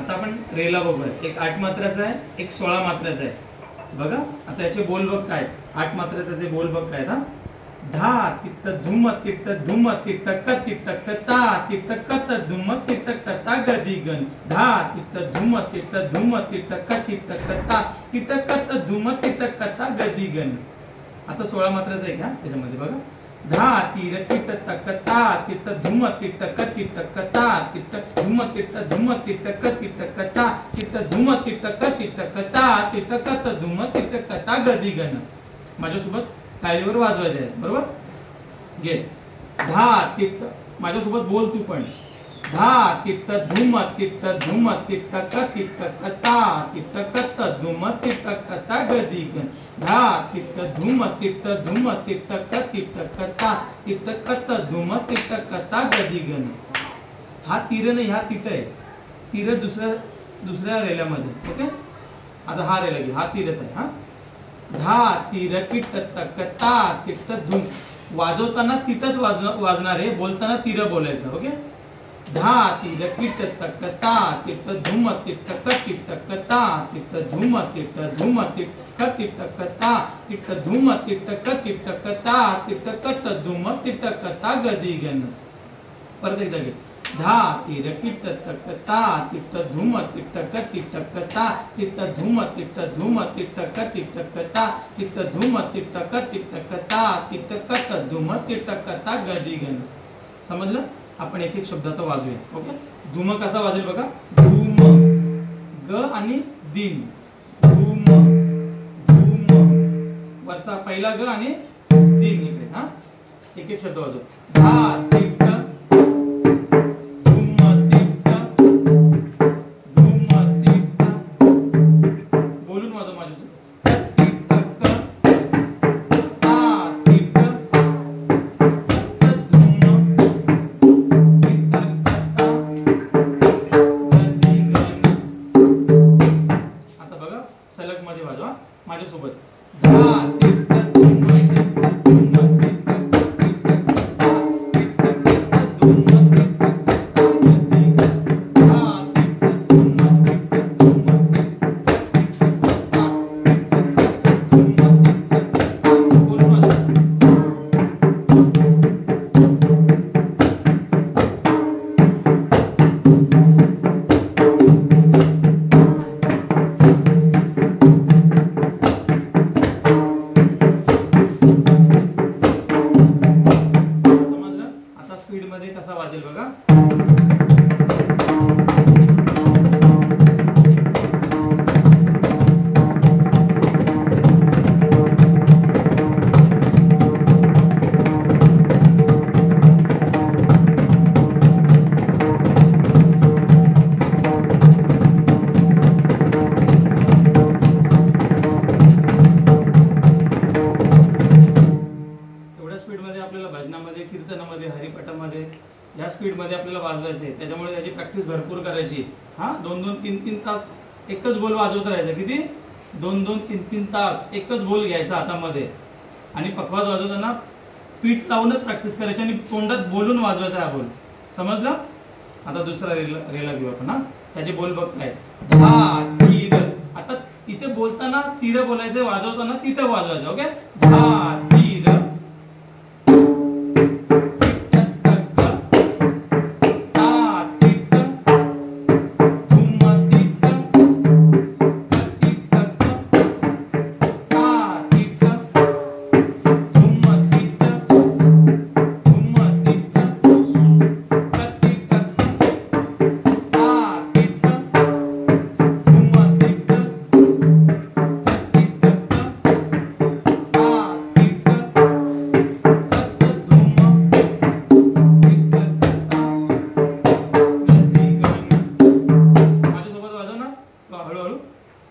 आता आपण रेला बघूया. एक 8 मात्राचा आहे, एक 16 मात्राचा आहे. बघा आता याचे बोल बघ काय. 8 मात्राचे बोल बघ काय. हा धा तिट्ट धुम तिट्ट धुम तिट्ट क तिट्ट कता तिट्ट कत धुम तिट्ट कता गदी गण. धा तिट्ट धुम तिट्ट धुम तिट्ट क तिट्ट कता तिट्ट कत धुम तिट्ट कता गदी गण. आता 16 मात्राचा आहे का त्याच्यामध्ये बघा. धा तीर तिट्ट तकता तिट्ट धुम तिट्ट क तिट्ट कता तिट्ट धुम तिट्ट धुम तिट्ट क तिट्ट कता तिट्ट धुम तिट्ट क तिट्ट कता तिट्ट कत धुम तिट्ट कता गदी गण. माझ्यासोबत टाळीवर वाजवायचे आहे बरोबर. घे. धा तिट्ट माझ्यासोबत बोल तू पण. धा तिट्ट धुम तिट्ट धुम तिट्ट क तिट्ट कता तिट्ट कत धुम तिट्ट कता गदी गण. धा तिट्ट धुम तिट्ट धुम तिट्ट क तिट्ट कता तिट्ट कत धुम तिट्ट कता गदी गण. हा तीर नाही, हा तिट्ट आहे. तीर दुसऱ्या रेल्यामध्ये. ओके. आता हा रेला घे. हा तीरच आहे. हा धा तीर किट्ट तकता तिट्ट धुम. वाजवताना तिटच वाजणार आहे, बोलताना तीर बोलायचं. ओके. धा तीर किट्ट तकता तिट्ट धुम तिट्ट क तिट्ट कता तिट्ट धुम तिट्ट धुम तिट्ट क तिट्ट कता तिट्ट धुम तिट्ट क तिट्ट कता तिट्ट कत धुम तिट्ट कता गदी गण. परत एकदा घे. धा तीर किट्ट तकता तिट्ट धुम तिट्ट क तिट्ट कता तिट्ट धुम तिट्ट धुम तिट्ट क तिट्ट कता तिट्ट धुम तिट्ट क तिट्ट कता तिट्ट कत धुम तिट्ट कता गदी गण. समजलं. आपण एक एक शब्द आता वाजूया. ओके. धुम कसा वाजेल बघा. धूम ग आणि दिन. धूम धूम वरचा पहिला ग आणि दिन इकडे. हा एक एक शब्द वाजव. धा तिट्ट धूम तिट्ट धूम तिट्ट. बोलून वाजव माझ्यासोबत. तिट्ट क ता तिट्ट सलग मध्ये वाजवा माझ्यासोबत. धा तिट्ट धुम तिट्ट धुम तिट्ट धुम तिट्ट गदी. धा तिट्ट धुम तिट्ट धुम बोलून वाजवा. स्पीड मध्ये कसा वाजेल बघा. स्पीड मध्ये आपल्याला भजनामध्ये, कीर्तनामध्ये, हरिपाठामध्ये या स्पीड मध्ये आपल्याला वाजवायचे आहे. त्याच्यामुळे त्याची प्रॅक्टिस भरपूर करायची. हा 2-2, 3-3 तास एकच बोल वाजवत राहायचं. किती 2-2, 3-3 तास एकच बोल घ्यायचा हातामध्ये आणि पखवाज वाजवताना पीठ लावूनच प्रॅक्टिस करायची आणि तोंडात बोलून वाजवायचा हा बोल. समजलं. आता दुसरा रेला घेऊ आपण. हा त्याचे बोल बघ काय. धा तीर. आता इथे बोलताना तीर बोलायचं, वाजवताना तिट वाजवायचं. ओके. धा तीर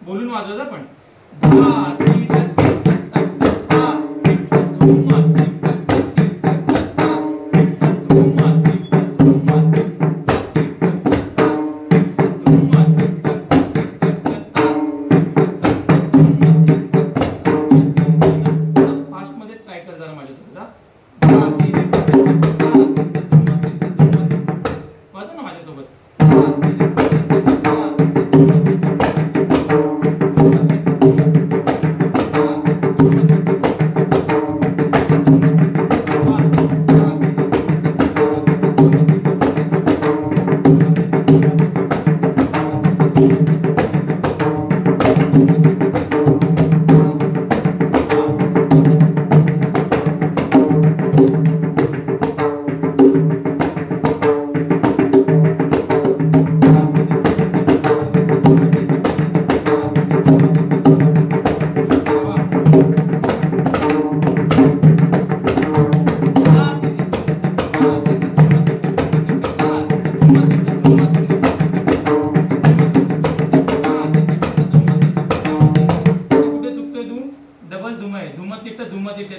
बोलून वाजवायचं पण. धा तीर फास्ट मध्ये ट्राय कर जरा माझ्यासोबत. वाजव ना माझ्यासोबत.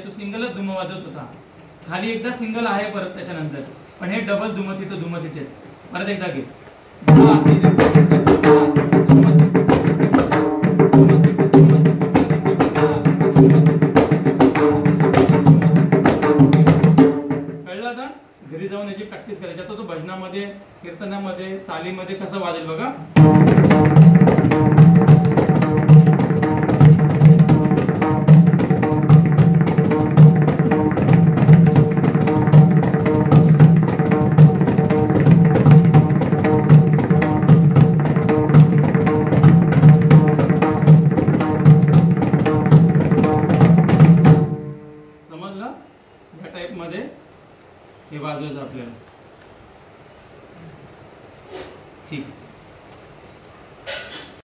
तू सिंगलच धुम वाजवत होता, खाली एकदा सिंगल आहे परत त्याच्यानंतर, पण हे डबल धुमतिटे परत एकदा घे. कळलं? आता घरी जाऊन याची प्रॅक्टिस करायची. आता तो भजनामध्ये, कीर्तनामध्ये, चालीमध्ये कसं वाजेल बघा. या टाइप मध्ये हे वाजवायचं आपल्याला. ठीक.